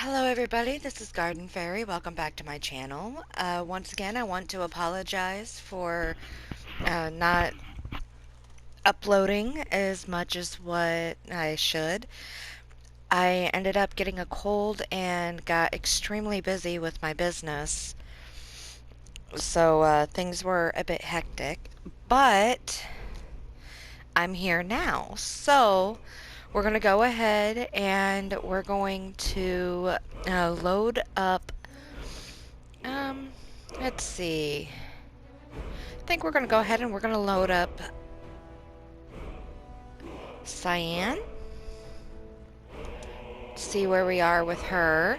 Hello everybody, this is Garden Fairy. Welcome back to my channel. Once again, I want to apologize for not uploading as much as what I should. I ended up getting a cold and got extremely busy with my business, so things were a bit hectic, but I'm here now. So we're going to go ahead and we're going to load up. Um, let's see. I think we're going to go ahead and we're going to load up Cyan. See where we are with her.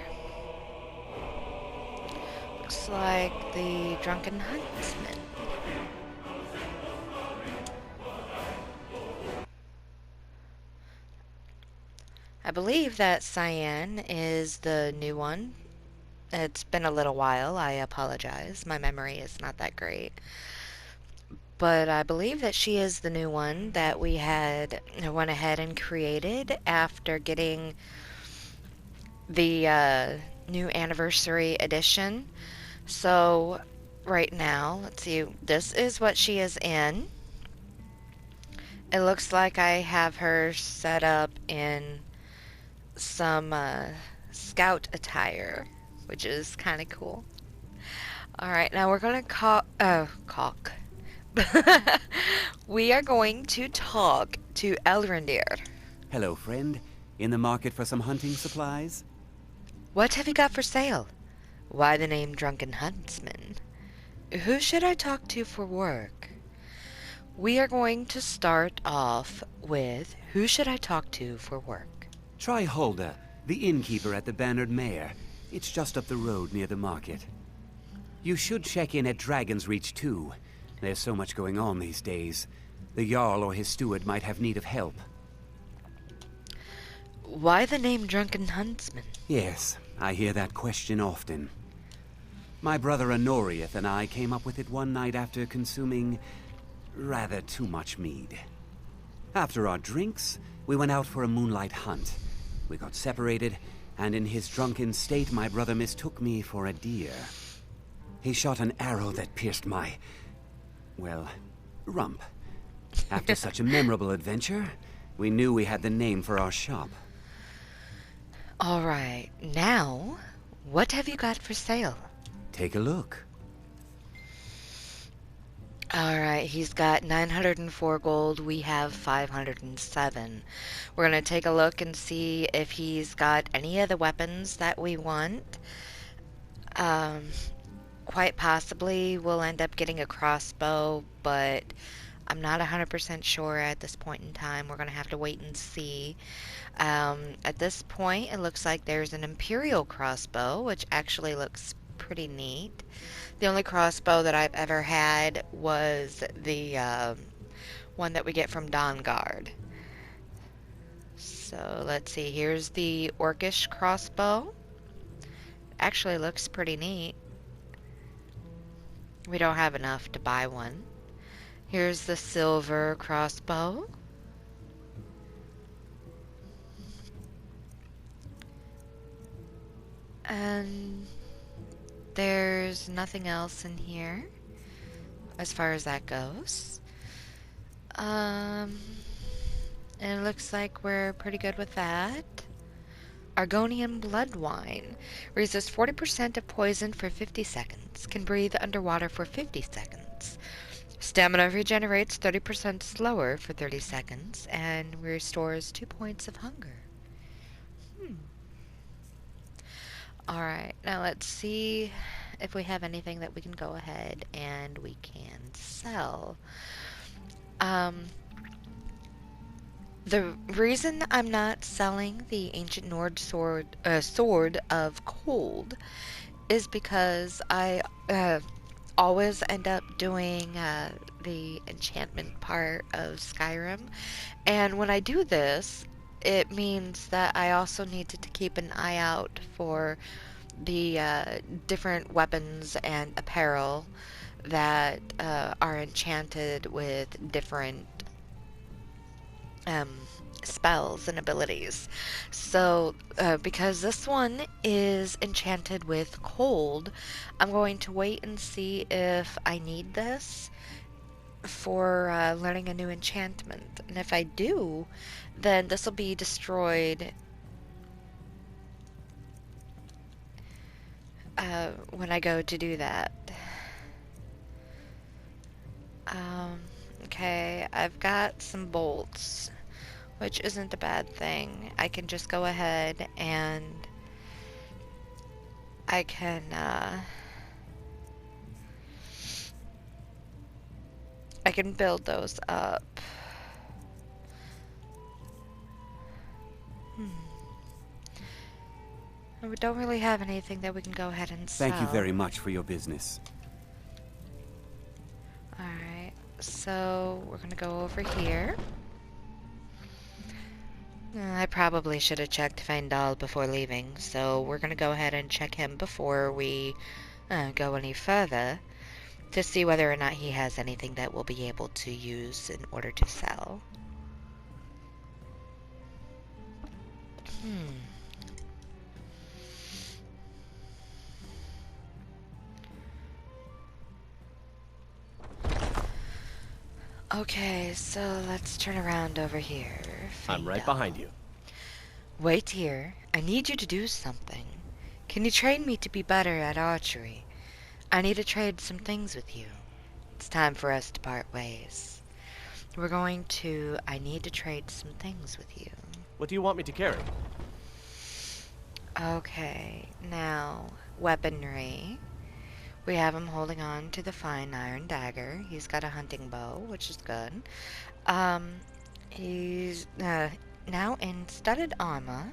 Looks like the Drunken Huntsman. I believe that Cyan is the new one. It's been a little while. I apologize. My memory is not that great. But I believe that she is the new one that we had went ahead and created after getting the new anniversary edition. So right now, let's see, this is what she is in. It looks like I have her set up in some scout attire, which is kind of cool. Alright, now we're going to caulk. We are going to talk to Elrendir. Hello, friend. In the market for some hunting supplies? What have you got for sale? Why the name Drunken Huntsman? Who should I talk to for work? We are going to start off with who should I talk to for work? Try Hulda, the innkeeper at the Bannered Mare. It's just up the road near the market. You should check in at Dragon's Reach, too. There's so much going on these days. The Jarl or his steward might have need of help. Why the name Drunken Huntsman? Yes, I hear that question often. My brother Honoriath and I came up with it one night after consuming rather too much mead. After our drinks, we went out for a moonlight hunt. We got separated, and in his drunken state, my brother mistook me for a deer. He shot an arrow that pierced my, well, rump. After such a memorable adventure, we knew we had the name for our shop. Alright, now, what have you got for sale? Take a look. Alright, he's got 904 gold, we have 507. We're going to take a look and see if he's got any of the weapons that we want. Quite possibly we'll end up getting a crossbow, but I'm not 100% sure at this point in time. We're going to have to wait and see. At this point, it looks like there's an Imperial Crossbow, which actually looks pretty neat. The only crossbow that I've ever had was the one that we get from Dawnguard. So let's see, here's the Orcish Crossbow. Actually looks pretty neat. We don't have enough to buy one. Here's the silver crossbow. And there's nothing else in here as far as that goes. And it looks like we're pretty good with that. Argonian blood wine. Resists 40% of poison for 50 seconds. Can breathe underwater for 50 seconds. Stamina regenerates 30% slower for 30 seconds and restores 2 points of hunger. Alright, now let's see if we have anything that we can go ahead and we can sell. The reason I'm not selling the Ancient Nord Sword of Cold is because I always end up doing the enchantment part of Skyrim, and when I do this, it means that I also need to keep an eye out for the different weapons and apparel that are enchanted with different spells and abilities. So, because this one is enchanted with cold, I'm going to wait and see if I need this for learning a new enchantment. And if I do, then this will be destroyed when I go to do that. Um, okay, I've got some bolts, which isn't a bad thing. I can just go ahead and I can build those up. Hmm. And we don't really have anything that we can go ahead and sell. Thank you very much for your business. Alright, so we're gonna go over here. I probably should have checked Feindal before leaving, so we're gonna go ahead and check him before we go any further to see whether or not he has anything that we'll be able to use in order to sell. Okay, so let's turn around over here. I'm right behind you. Wait here. I need you to do something. Can you train me to be better at archery? I need to trade some things with you. It's time for us to part ways. I need to trade some things with you. What do you want me to carry? Okay, now, weaponry. We have him holding on to the fine iron dagger. He's got a hunting bow, which is good. He's now in studded armor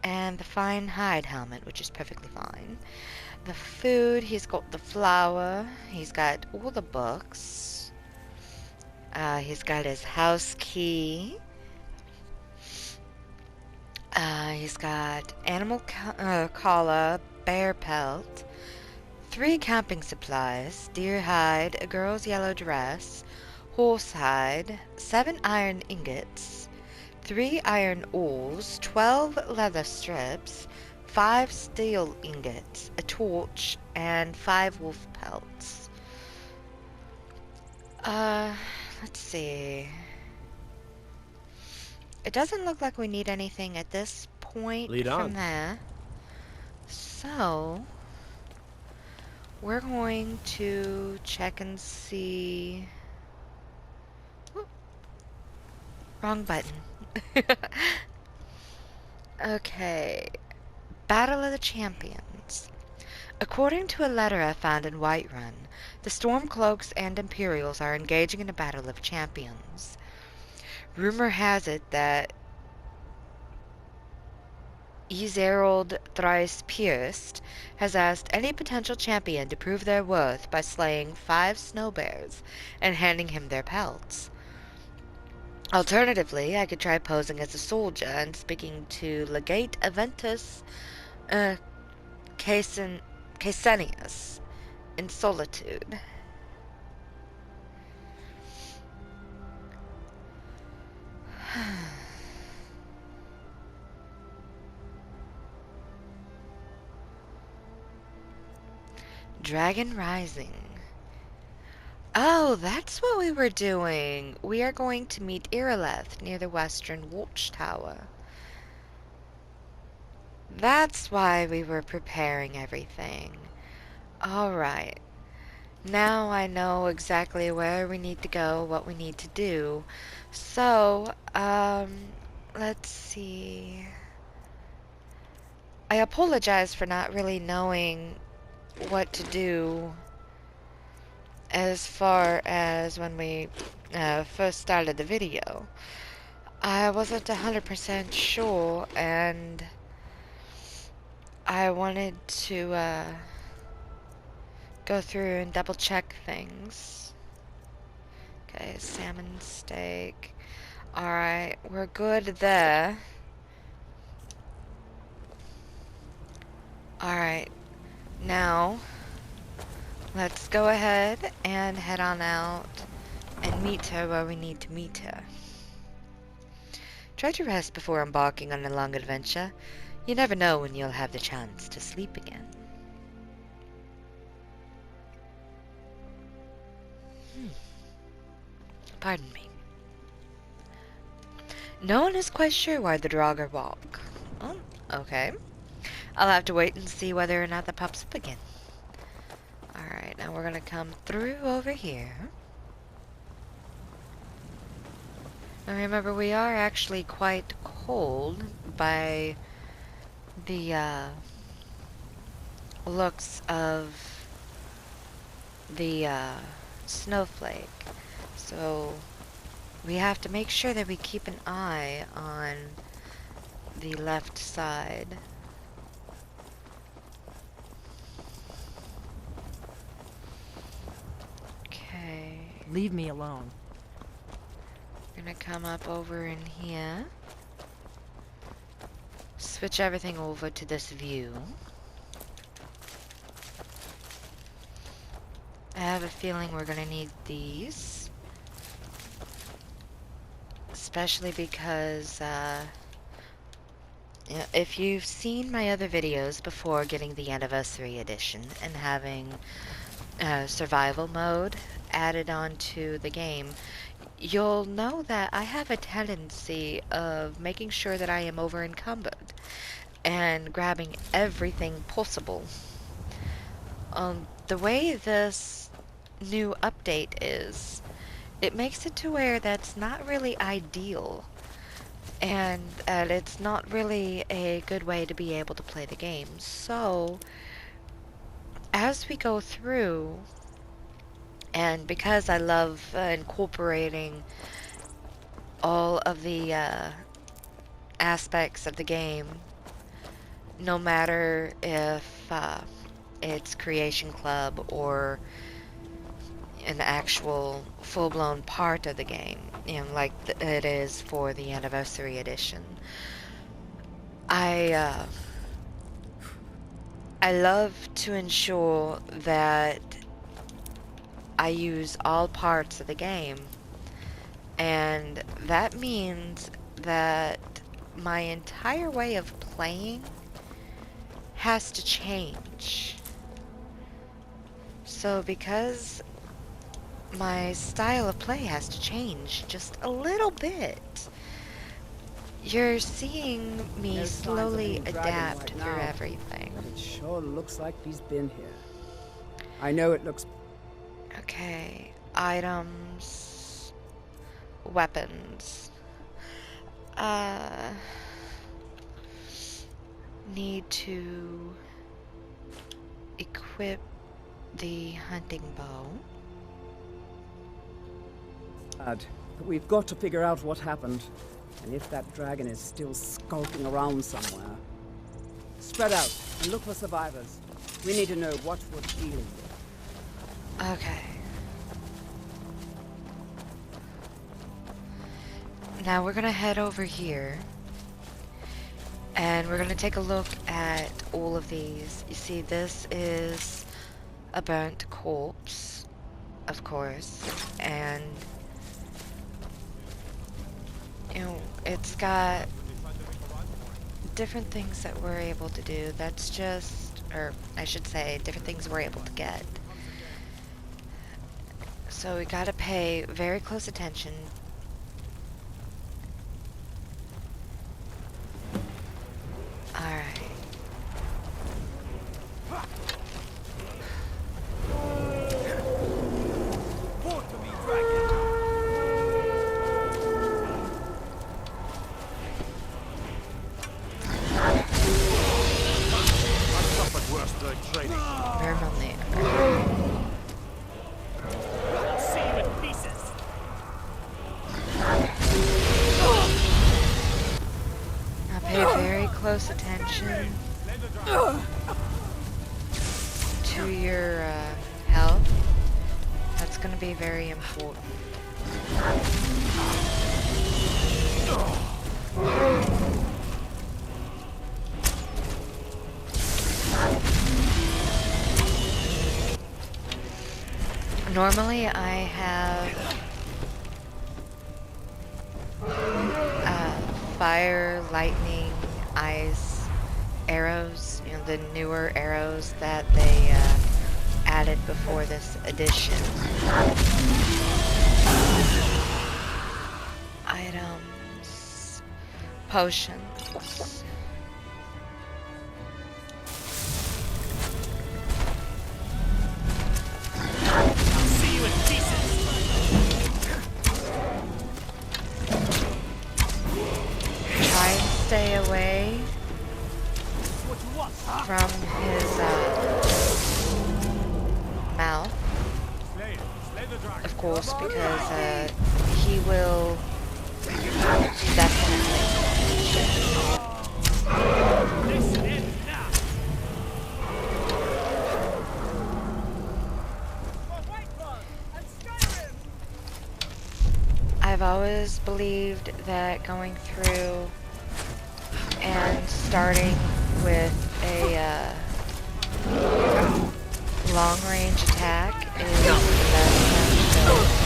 and the fine hide helmet, which is perfectly fine. The food, he's got the flour, he's got all the books, he's got his house key, he's got animal collar, bear pelt, 3 camping supplies, deer hide, a girl's yellow dress, horse hide, 7 iron ingots, 3 iron awls, 12 leather strips, 5 steel ingots, a torch, and 5 wolf pelts. Let's see. It doesn't look like we need anything at this point from there. So, we're going to check and see. Whoop. Wrong button. Okay. Battle of the Champions. According to a letter I found in Whiterun, the Stormcloaks and Imperials are engaging in a battle of champions. Rumor has it that Ezerald Thrice Pierced has asked any potential champion to prove their worth by slaying 5 snow bears and handing him their pelts. Alternatively, I could try posing as a soldier and speaking to Legate Aventus Caesenius in solitude. Dragon Rising. Oh, that's what we were doing. We are going to meet Irileth near the western watchtower. That's why we were preparing everything. Alright. Now I know exactly where we need to go, what we need to do. So, let's see. I apologize for not really knowing what to do as far as when we first started the video. I wasn't 100% sure, and I wanted to go through and double check things. Okay, salmon steak. Alright, we're good there. Alright, now let's go ahead and head on out and meet her where we need to meet her. Try to rest before embarking on a long adventure. You never know when you'll have the chance to sleep again. Pardon me. No one is quite sure why the Draugr walk. Oh, okay. I'll have to wait and see whether or not that pops up again. Alright, now we're gonna come through over here. Now remember, we are actually quite cold by the looks of the snowflake. So we have to make sure that we keep an eye on the left side. Okay. Leave me alone. Gonna come up over in here. Switch everything over to this view. I have a feeling we're gonna need these. Especially because, you know, if you've seen my other videos before getting the Anniversary Edition and having survival mode added onto the game, you'll know that I have a tendency of making sure that I am over encumbered and grabbing everything possible. The way this new update is, it makes it to where that's not really ideal, and it's not really a good way to be able to play the game. So as we go through, and because I love incorporating all of the aspects of the game, no matter if it's Creation Club or an actual full-blown part of the game, you know, like it is for the Anniversary Edition, I love to ensure that I use all parts of the game, and that means that my entire way of playing has to change. So because my style of play has to change just a little bit, you're seeing me No signs of slowly any dragon adapt right through now, everything. but it sure looks like he's been here. I know it looks... Okay, items, weapons. Need to equip the hunting bow. bad, but we've got to figure out what happened, and if that dragon is still skulking around somewhere. Spread out and look for survivors. We need to know what we're dealing with. Okay. Now we're gonna head over here, and we're gonna take a look at all of these. You see, this is a burnt corpse, of course, and you know, it's got different things that we're able to do. That's just, or I should say, different things we're able to get. So we gotta pay very close attention. Alright. Normally. Now pay very close attention to your health. That's going to be very important. Normally I have fire, lightning, ice arrows, you know, the newer arrows that they added before this edition. Items, potions. See you in pieces. Try and stay away from his mouth, of course, because he will definitely. I've always believed that going through and starting with a long-range attack is the best time to go.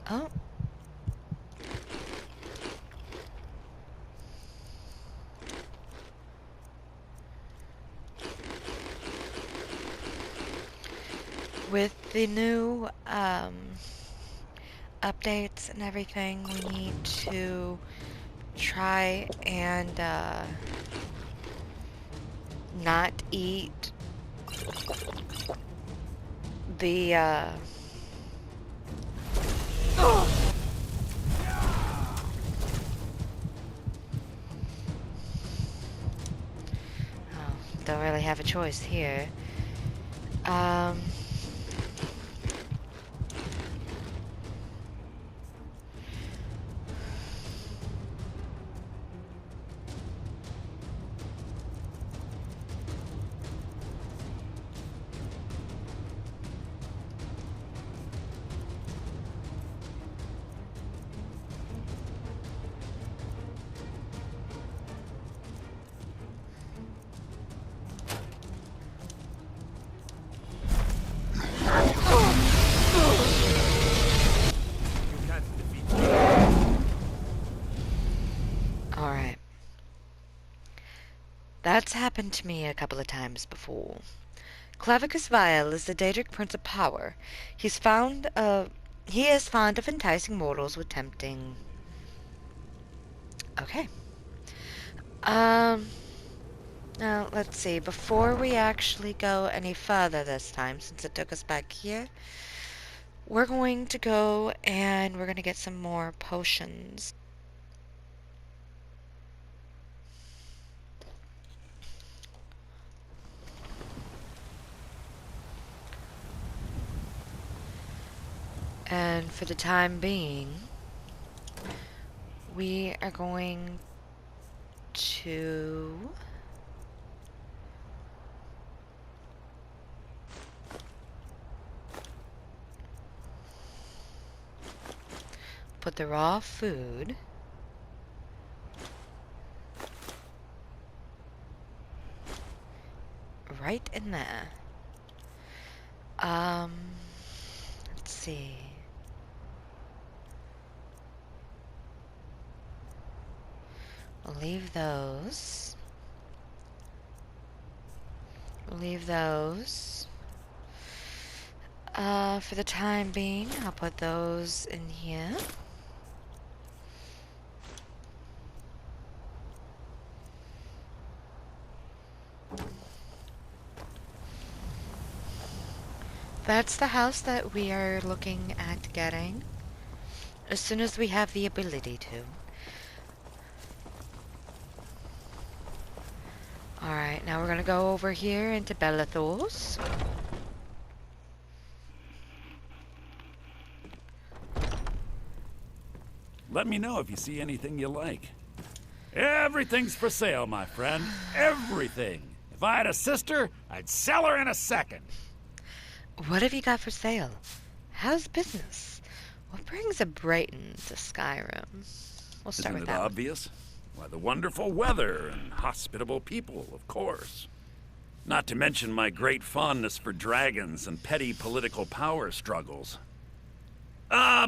Oh. With the new updates and everything, we need to try and not eat the don't really have a choice here. Alright. That's happened to me a couple of times before. Clavicus Vile is the Daedric Prince of Power. He is fond of enticing mortals with tempting. Okay. Now let's see. Before we actually go any further this time, since it took us back here, we're going to go and we're going to get some more potions. And for the time being, we are going to put the raw food right in there. Let's see. We'll leave those. We'll leave those. For the time being, I'll put those in here. That's the house that we are looking at getting as soon as we have the ability to. Alright, now we're gonna go over here into Belethor's. Let me know if you see anything you like. Everything's for sale, my friend. Everything. If I had a sister, I'd sell her in a second. What have you got for sale? How's business? What brings a Brighton to Skyrim? We'll start Isn't with it that one. obvious? Why, the wonderful weather and hospitable people, of course. Not to mention my great fondness for dragons and petty political power struggles.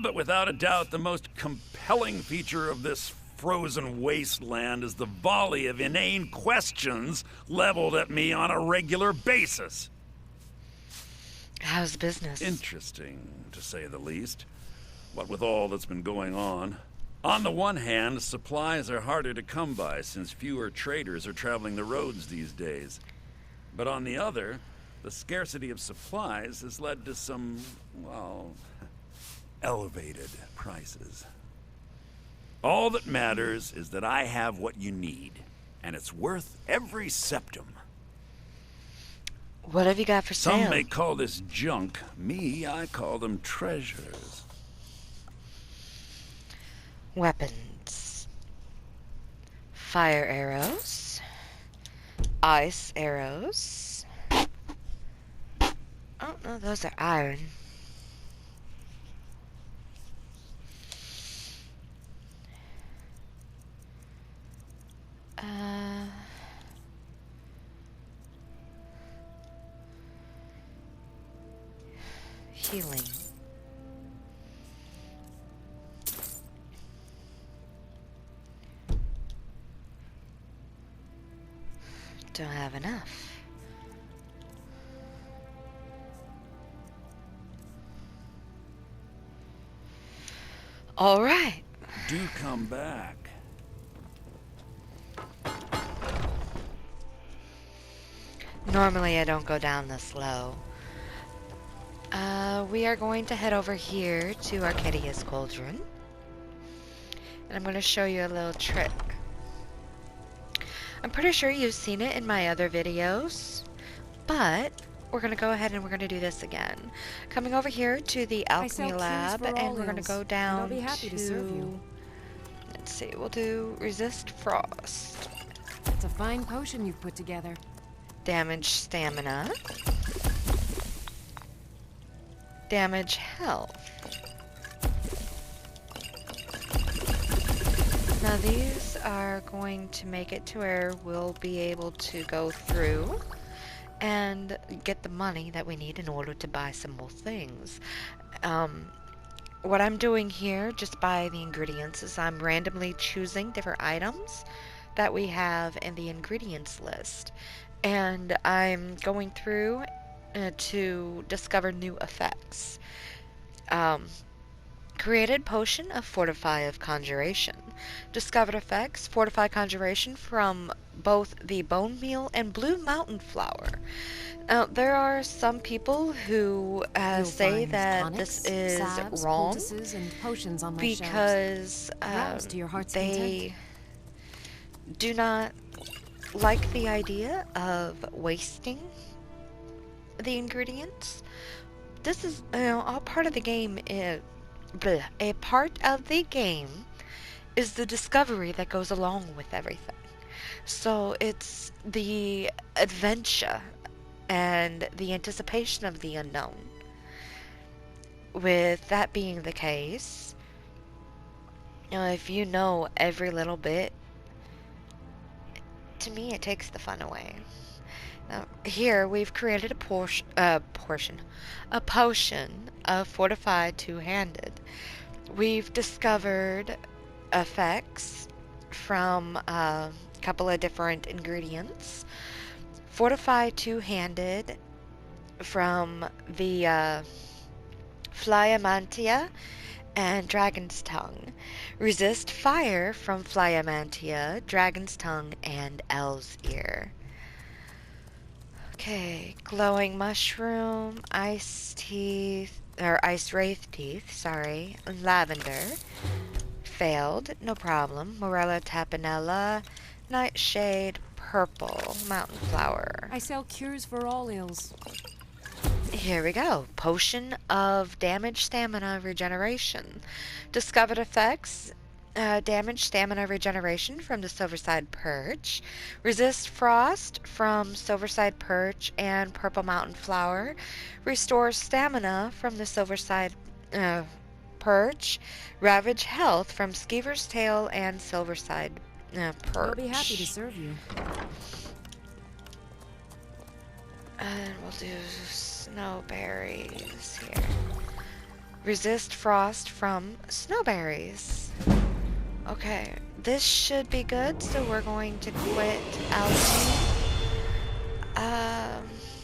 But without a doubt, the most compelling feature of this frozen wasteland is the volley of inane questions leveled at me on a regular basis. How's business? Interesting, to say the least. What with all that's been going on. On the one hand, supplies are harder to come by since fewer traders are traveling the roads these days. But on the other, the scarcity of supplies has led to some, well, elevated prices. All that matters is that I have what you need, and it's worth every septum. What have you got for sale? Some may call this junk. Me, I call them treasures. Weapons. Fire arrows. Ice arrows. Oh, no, those are iron. Healing. Don't have enough. All right. Do come back. Normally I don't go down this low. We are going to head over here to Arcadia's Cauldron. And I'm going to show you a little trick. I'm pretty sure you've seen it in my other videos, but we're going to go ahead and we're going to do this again. Coming over here to the Alchemy Lab, and we're going to go down I'll be happy to serve you. Let's see, we'll do Resist Frost. It's a fine potion you've put together. Damage Stamina. Damage Health. Now these are going to make it to where we'll be able to go through and get the money that we need in order to buy some more things. What I'm doing here, just by the ingredients, is I'm randomly choosing different items that we have in the ingredients list. And I'm going through to discover new effects. Created Potion of Fortify of Conjuration. Discovered effects, Fortify Conjuration from both the Bone Meal and Blue Mountain Flower. Now, there are some people who say that tonics, this is salves, wrong poultices, and potions on my because Browse to your heart's they do not like the idea of wasting the ingredients. This is, all part of the game is, a part of the game is the discovery that goes along with everything. So it's the adventure and the anticipation of the unknown. With that being the case, if you know every little bit, to me it takes the fun away. Now, here we've created a potion of Fortified Two-Handed. We've discovered effects from a couple of different ingredients. Fortified Two-Handed from the Flyamantia and Dragon's Tongue. Resist Fire from Flyamantia, Dragon's Tongue, and Elf's Ear. Okay, Glowing Mushroom, Ice Wraith Teeth, sorry, Lavender. Failed, no problem. Morella Tapinella, Nightshade, Purple, Mountain Flower. I sell cures for all ills. Here we go. Potion of Damage Stamina Regeneration. Discovered effects. Damage stamina regeneration from the Silverside Perch. Resist frost from Silverside Perch and Purple Mountain Flower. Restores stamina from the Silverside uh, Perch. Ravage health from Skeever's Tail and Silverside I'll be happy to Perch. serve you. And we'll do snowberries here. Resist frost from snowberries. Okay, this should be good, so we're going to quit alchemy.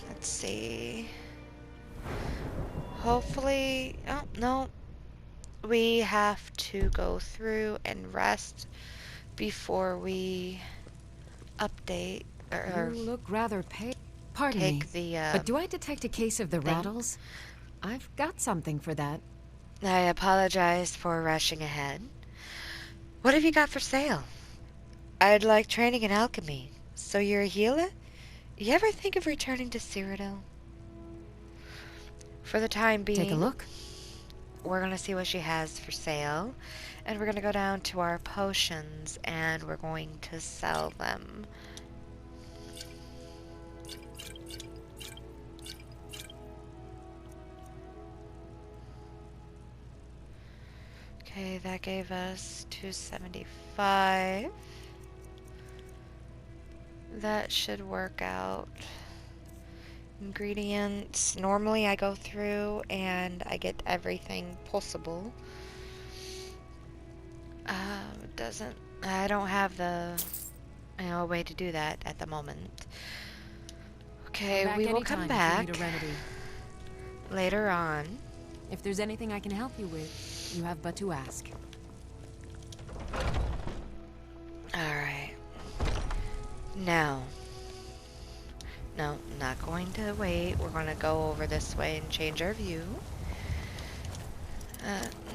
Let's see. Hopefully, oh no, we have to go through and rest before we update You or look rather pale. Pardon me, take the but do I detect a case of the thing? rattles? I've got something for that. I apologize for rushing ahead. What have you got for sale? I'd like training in alchemy. So you're a healer? You ever think of returning to Cyrodiil? For the time being, Take a look. we're gonna see what she has for sale, and we're gonna go down to our potions, and we're going to sell them. Okay, that gave us 275. That should work out. Ingredients. Normally I go through and I get everything possible. Doesn't. I don't have the way to do that at the moment. Okay, Back we will anytime come if you back need a remedy. later on. If there's anything I can help you with, you have but to ask. Alright. Now. No, not going to wait. We're going to go over this way and change our view.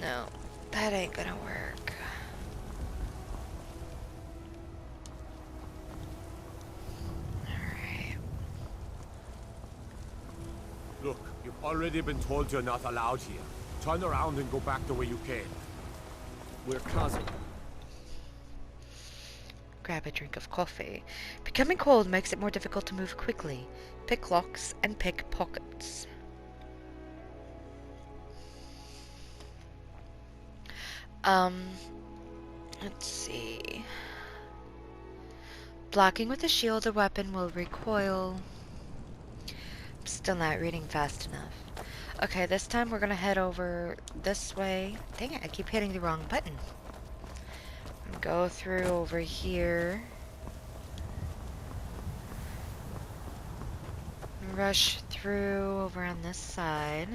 No. That ain't gonna work. Alright. Look, you've already been told you're not allowed here. Turn around and go back the way you came. We're causing. Grab a drink of coffee. Becoming cold makes it more difficult to move quickly. Pick locks and pick pockets. Let's see. Blocking with a shield or weapon will recoil. I'm still not reading fast enough. Okay, this time we're gonna head over this way. Dang it, I keep hitting the wrong button. Go through over here. Rush through over on this side.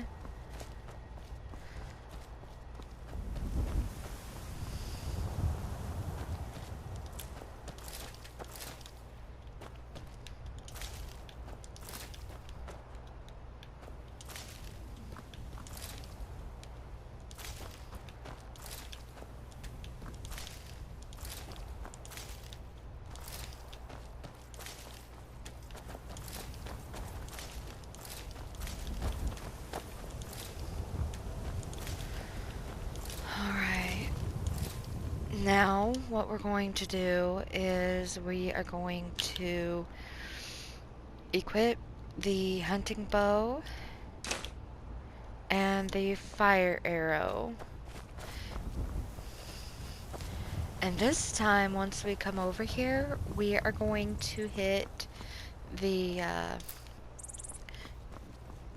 Alright. Now, what we're going to do is we are going to equip the hunting bow and the fire arrow. And this time, once we come over here, we are going to hit the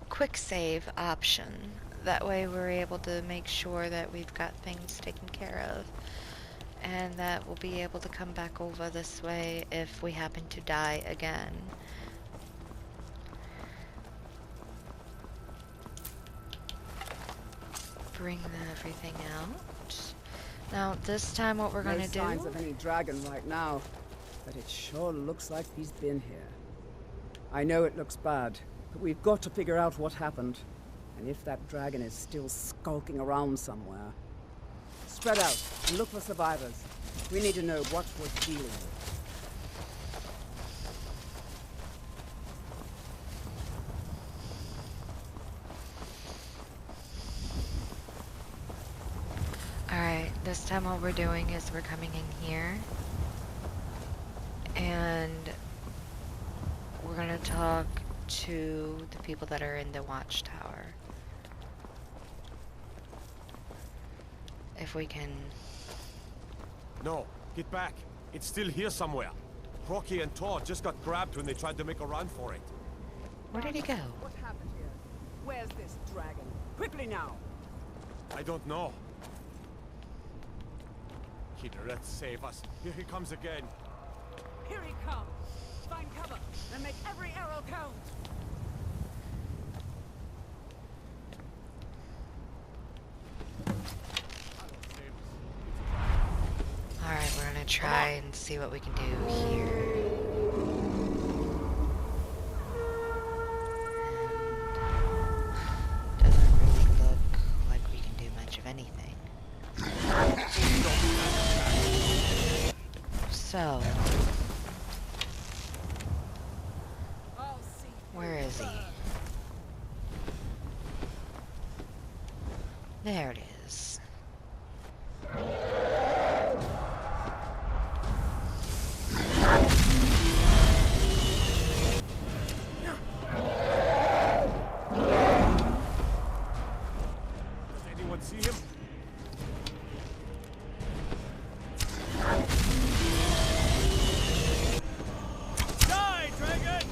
quick save option. That way we're able to make sure that we've got things taken care of. And that we'll be able to come back over this way if we happen to die again. Bring everything out. Now, this time what we're No gonna signs do... of any dragon right now, but it sure looks like he's been here. I know it looks bad, but we've got to figure out what happened. And if that dragon is still skulking around somewhere. Spread out and look for survivors. We need to know what we're dealing with. Alright, This time what we're doing is we're coming in here and we're gonna talk to the people that are in the watchtower. If we can... No, get back. It's still here somewhere. Rocky and Todd just got grabbed when they tried to make a run for it. Where did he go? What happened here? Where's this dragon? Quickly now! I don't know. Kidret, save us. Here he comes again. Here he comes! Find cover and make every arrow count! Alright, we're gonna try and see what we can do here. And doesn't really look like we can do much of anything. So, where is he? There it is. Does anyone see him? Die, dragon!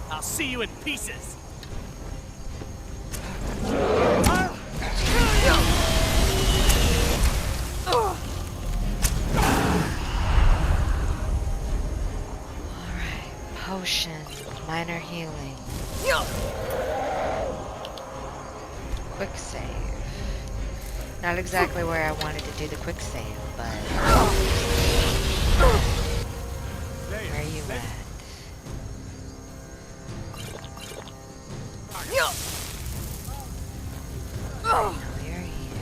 I'll see you in pieces. Alright, potion, minor healing. Quick save. Not exactly where I wanted to do the quick save, but... Where are you at? Right, now you're here.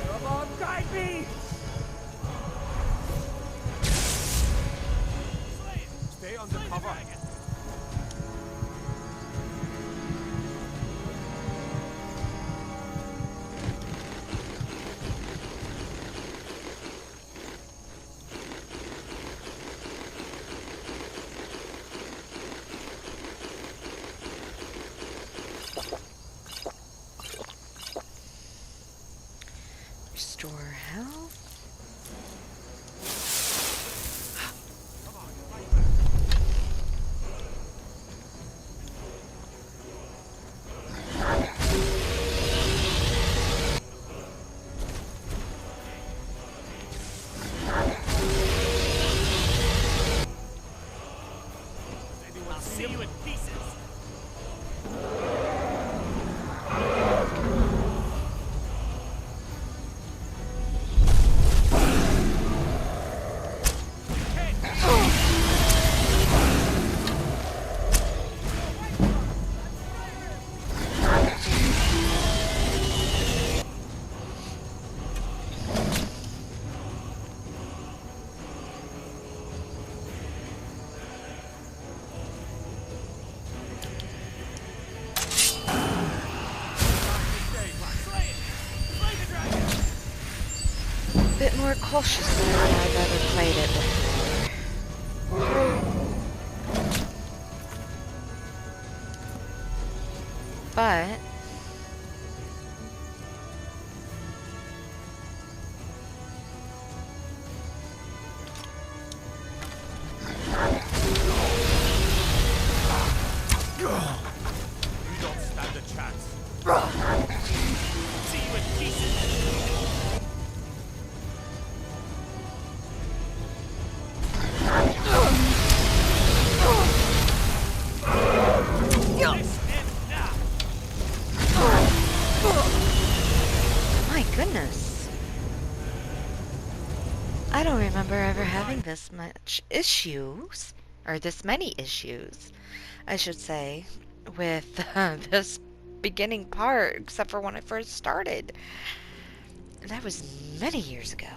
Come on, guide me! Stay under cover. Restore health. I'll see you in pieces. Bit more cautiously than I've ever played it before. But You don't stand a chance. See you in pieces. goodness. I don't remember ever having this much issues, or this many issues, I should say, with this beginning part, except for when I first started. That was many years ago.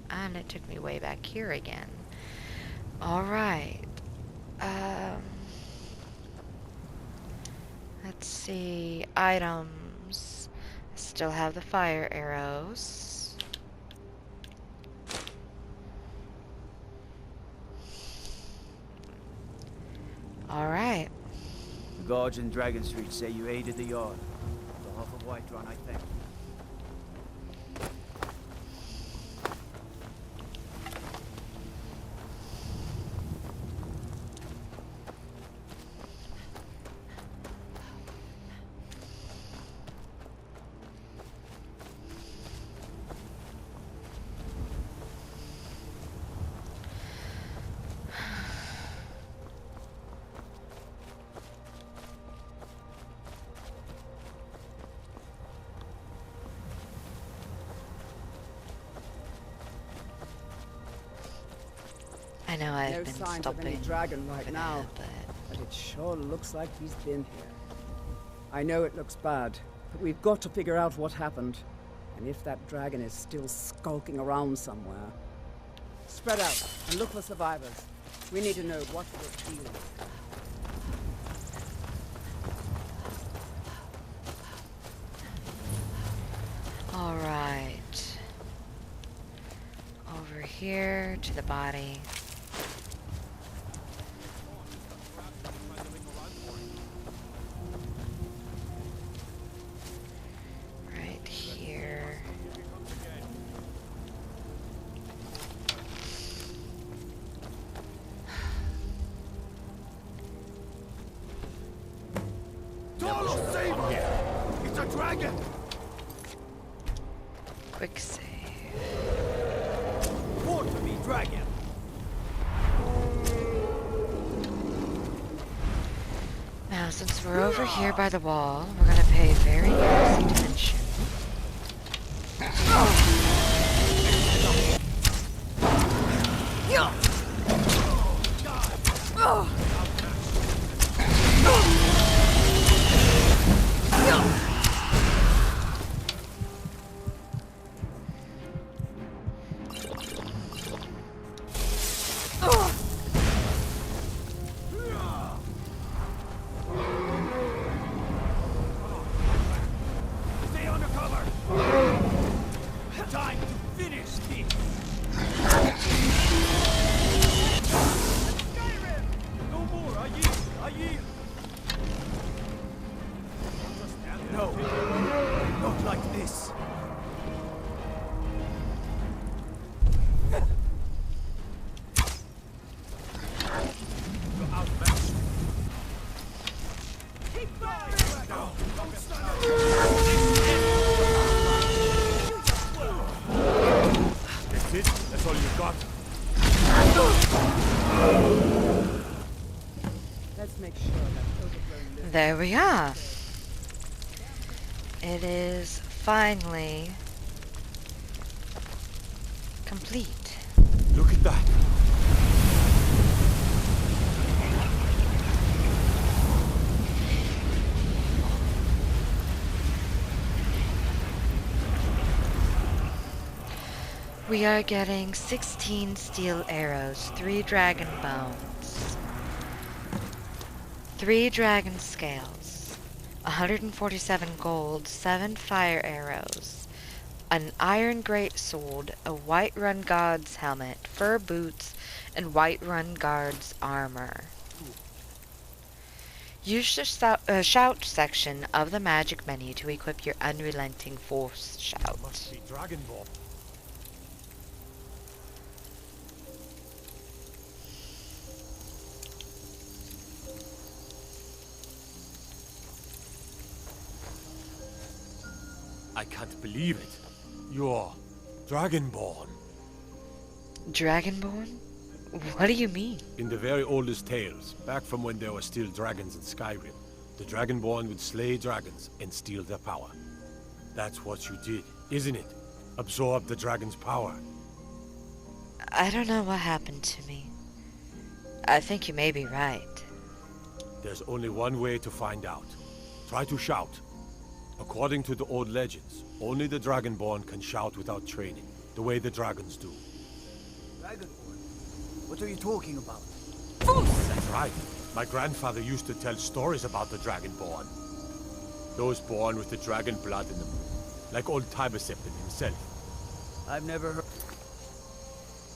And it took me way back here again. Alright. Let's see. Items. I still have the fire arrows. Alright. The guards in Dragon Street say you aided the yard. On behalf of Whiterun, I thank you. I know No I've been signs of any stopping dragon right for now, that, but it sure looks like he's been here. I know it looks bad, but we've got to figure out what happened. And if that dragon is still skulking around somewhere. Spread out and look for survivors. We need to know what we're dealing with. Alright. Over here to the body. Right here. Dolo, save him! It's a dragon! Quick save. Report to me, dragon! Now, since we're over here by the wall, we're gonna pay very close attention. Stay under cover! Time to finish this! Skyrim! No more, I yield! No, not like this. You're outmatched. Keep firing! No, don't That's it? That's all you got? Let's make sure that overgrown lizard There we are. It is finally complete. Look at that! We are getting 16 steel arrows, 3 dragon bones, 3 dragon scales, 147 gold, 7 fire arrows, an iron greatsword, a Whiterun Guard's helmet, fur boots, and Whiterun Guard's armor. Use the shout section of the magic menu to equip your unrelenting force shout. Must be Dragonborn. I can't believe it. You're Dragonborn. Dragonborn? What do you mean? In the very oldest tales, back from when there were still dragons in Skyrim, the Dragonborn would slay dragons and steal their power. That's what you did, isn't it? Absorb the dragon's power. I don't know what happened to me. I think you may be right. There's only one way to find out. Try to shout. According to the old legends, only the Dragonborn can shout without training, the way the dragons do. Dragonborn? What are you talking about? That's right. My grandfather used to tell stories about the Dragonborn. Those born with the dragon blood in them, like old Tibersepton himself. I've never heard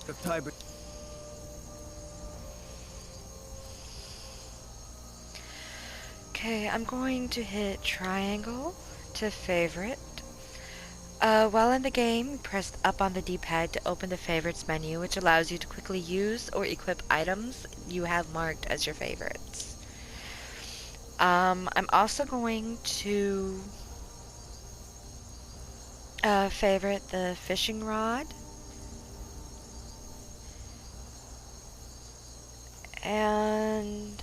of Tiber. Okay, I'm going to hit triangle to favorite. While in the game, press up on the D-pad to open the favorites menu, which allows you to quickly use or equip items you have marked as your favorites. I'm also going to favorite the fishing rod. And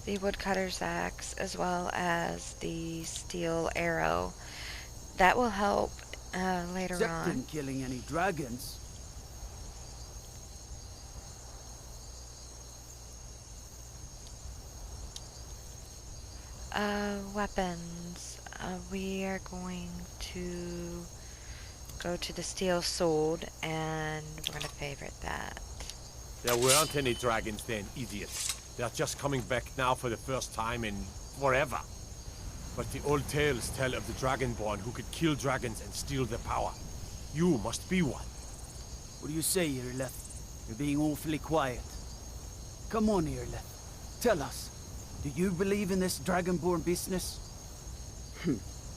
the woodcutter's axe, as well as the steel arrow. That will help later Septon on. killing any dragons. Weapons. We are going to go to the steel sword, and we're going to favorite that. There weren't any dragons then, idiots. They're just coming back now for the first time in forever. But the old tales tell of the Dragonborn who could kill dragons and steal their power. You must be one. What do you say, Irleth? You're being awfully quiet. Come on, Irleth. Tell us. Do you believe in this Dragonborn business?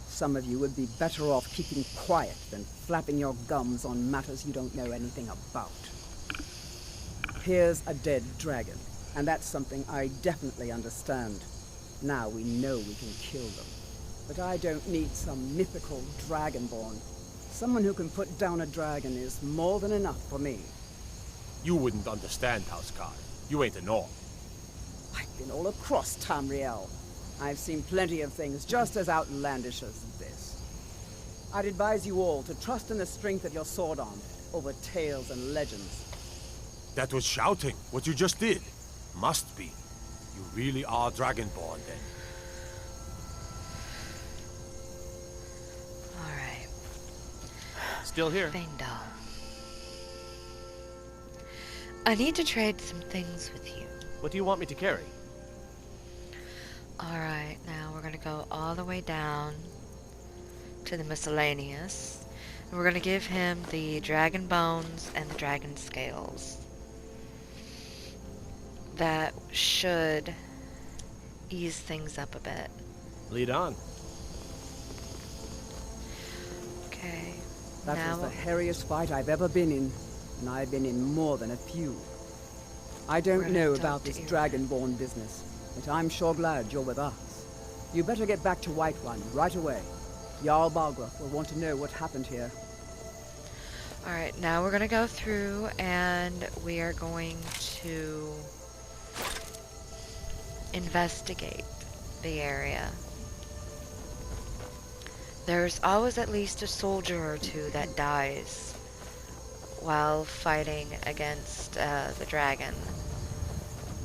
Some of you would be better off keeping quiet than flapping your gums on matters you don't know anything about. Here's a dead dragon, and that's something I definitely understand. Now we know we can kill them. But I don't need some mythical Dragonborn. Someone who can put down a dragon is more than enough for me. You wouldn't understand, Housecarl. You ain't a Norn. I've been all across Tamriel. I've seen plenty of things just as outlandish as this. I'd advise you all to trust in the strength of your sword arm over tales and legends. That was shouting, what you just did. Must be. You really are Dragonborn, then. Alright. Still here. Feindal. I need to trade some things with you. What do you want me to carry? Alright, now we're going to go all the way down to the miscellaneous. And we're going to give him the dragon bones and the dragon scales. That should ease things up a bit. Lead on. Okay. That now was the hairiest fight I've ever been in, and I've been in more than a few. I We're don't gonna know talk about to this you. Dragonborn business, but I'm sure glad you're with us. You better get back to Whiterun right away. Jarl Balgruuf will want to know what happened here. Alright, now we're going to go through and we are going to investigate the area. There's always at least a soldier or two that dies while fighting against the dragon.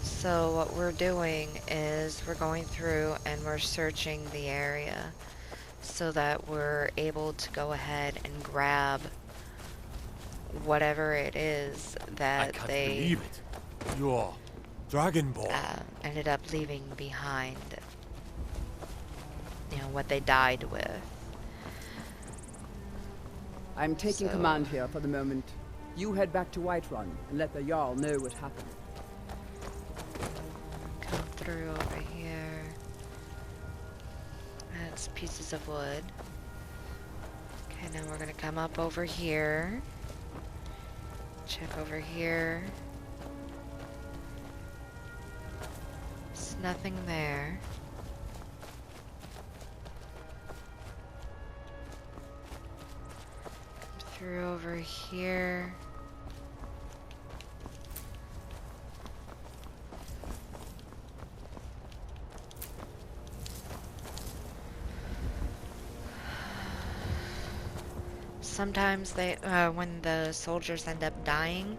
So what we're doing is we're going through and we're searching the area so that we're able to go ahead and grab whatever it is I that can't they believe it. You're Dragonborn. ended up leaving behind. You know, what they died with. I'm taking So- command here for the moment. You head back to Whiterun and let the Jarl know what happened. Come through over here. That's pieces of wood. Okay, now we're gonna come up over here. Check over here. There's nothing there. Come through over here. sometimes when the soldiers end up dying,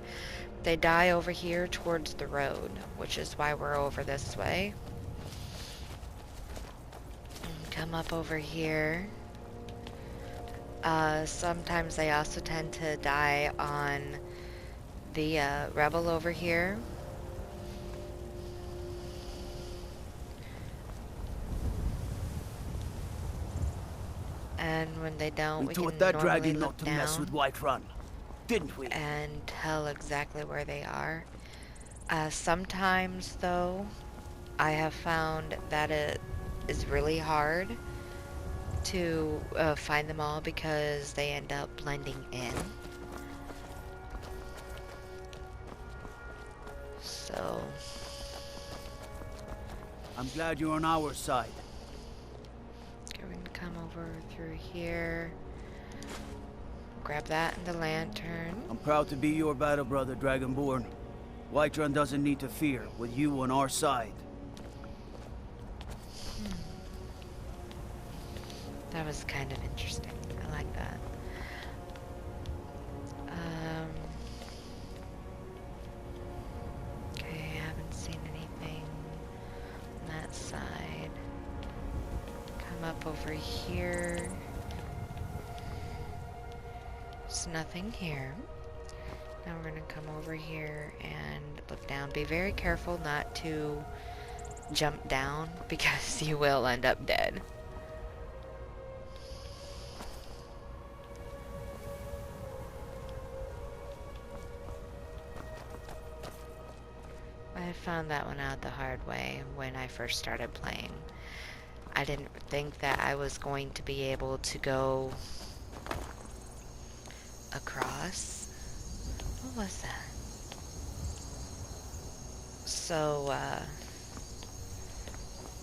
they die over here towards the road, which is why we're over this way. Come up over here. Sometimes they also tend to die on the rebel over here. And when they don't, We we taught can that normally dragon look not to mess down with Whiterun, didn't we? and tell exactly where they are. Sometimes, though, I have found that it is really hard to find them all because they end up blending in. So, I'm glad you're on our side. we're gonna come over through here. Grab that and the lantern. I'm proud to be your battle brother, Dragonborn. Whiterun doesn't need to fear with you on our side. That was kind of interesting. I like that. Okay, I haven't seen anything on that side. Come up over here. There's nothing here. Now we're gonna come over here and look down. Be very careful not to jump down because you will end up dead. I found that one out the hard way when I first started playing. I didn't think that I was going to be able to go across. What was that? So,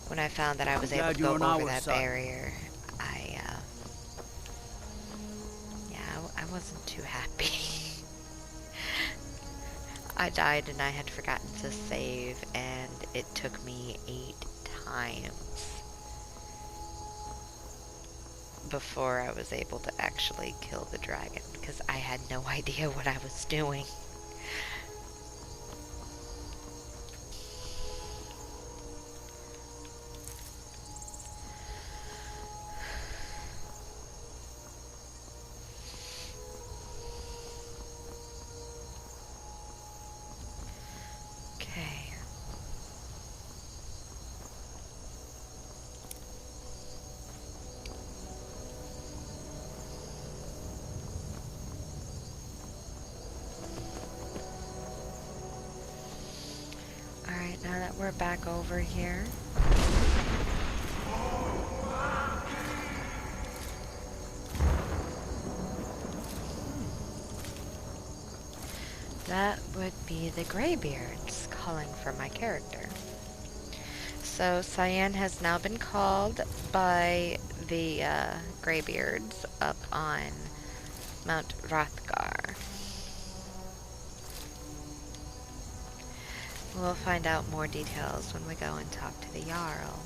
when I found that I was able to go over that barrier, I wasn't too happy. I died and I had forgotten to save, and it took me 8 times before I was able to actually kill the dragon, because I had no idea what I was doing. Okay. Alright, now that we're back over here, that would be the Greybeards calling for my character. So Cyan has now been called by the Greybeards up on Mount Hrothgar. We'll find out more details when we go and talk to the Jarl.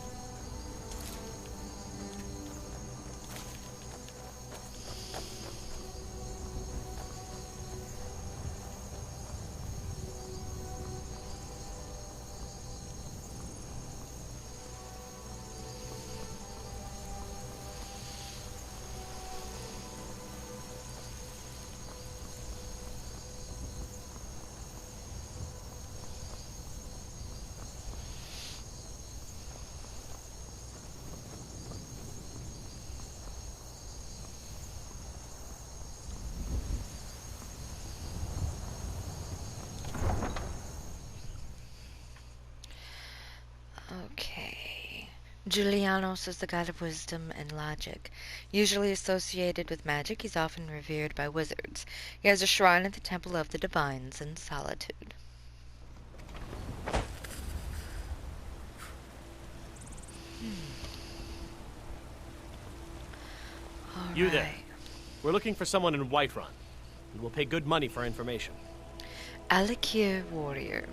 Okay. Julianos is the god of wisdom and logic. Usually associated with magic, he's often revered by wizards. He has a shrine at the Temple of the Divines in Solitude. You there. We're looking for someone in Whiterun, and we'll pay good money for information. Alikir warrior.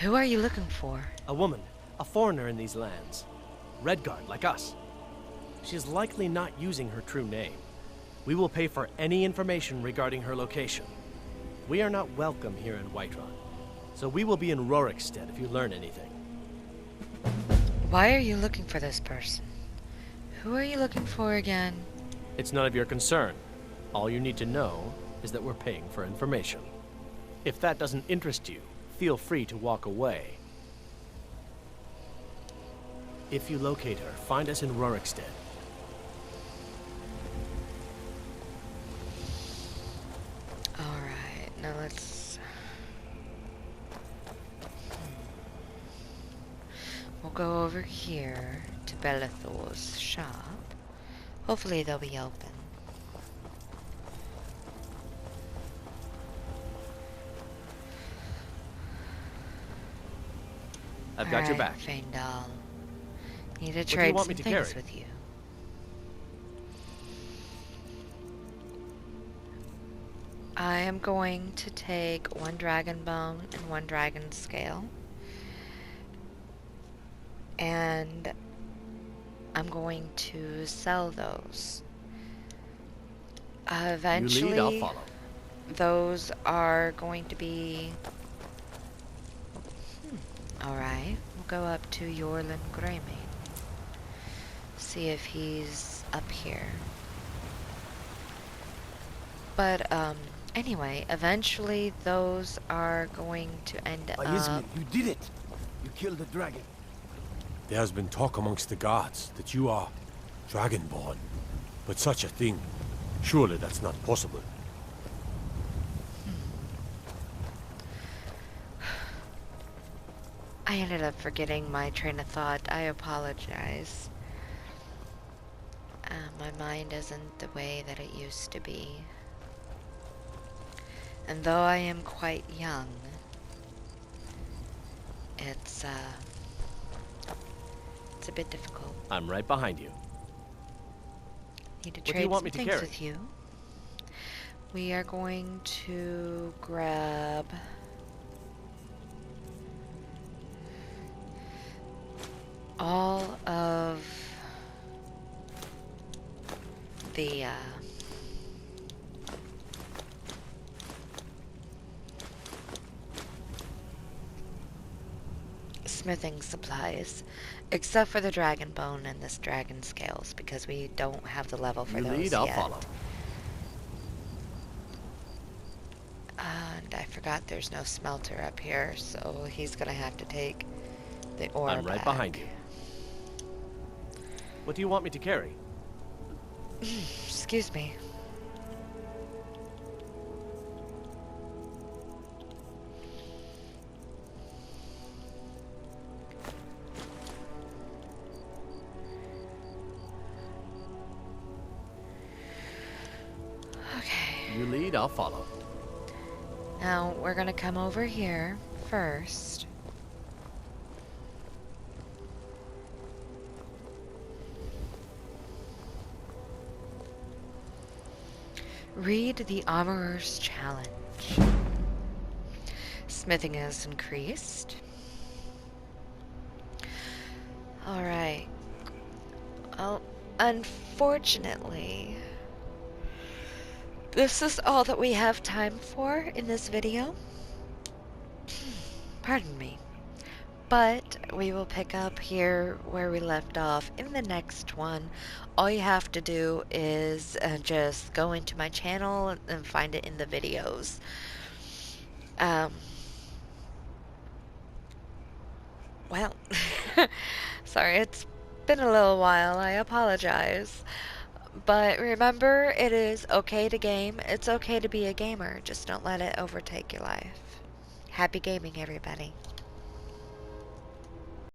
Who are you looking for? A woman, a foreigner in these lands. Redguard, like us. She's likely not using her true name. We will pay for any information regarding her location. We are not welcome here in Whiterun, so we will be in Rorikstead if you learn anything. Why are you looking for this person? Who are you looking for again? It's none of your concern. All you need to know is that we're paying for information. If that doesn't interest you, feel free to walk away. If you locate her, find us in Rorikstead. Alright, now let's... We'll go over here to Belethor's shop. Hopefully they'll be open. I've got your back. Feindal. Need to What do you trade want some me to things carry? with you. I am going to take 1 dragon bone and 1 dragon scale. And I'm going to sell those. Eventually, You lead, I'll follow. those are going to be... Alright, we'll go up to Yorlin Greymane. See if he's up here. But, anyway, eventually those are going to end up... Ismail, you did it! You killed the dragon. There has been talk amongst the guards that you are Dragonborn. But such a thing, surely that's not possible. I ended up forgetting my train of thought. I apologize. My mind isn't the way that it used to be. And though I am quite young, it's a bit difficult. I'm right behind you. Need to What do trade you want some me to things carry? with you. We are going to grab all of the smithing supplies, except for the dragon bone and this dragon scales, because we don't have the level for You those lead, I'll yet. follow. And I forgot there's no smelter up here, so he's gonna have to take the ore I'm right back. behind you. What do you want me to carry? Excuse me. Okay. You lead, I'll follow. Now we're gonna come over here first. Read the Armorer's Challenge. Smithing has increased. Alright. Well, unfortunately, this is all that we have time for in this video. Pardon me. But we will pick up here where we left off in the next one. All you have to do is just go into my channel and find it in the videos. Well, sorry, it's been a little while. I apologize. But remember, it is okay to game. It's okay to be a gamer. Just don't let it overtake your life. Happy gaming, everybody.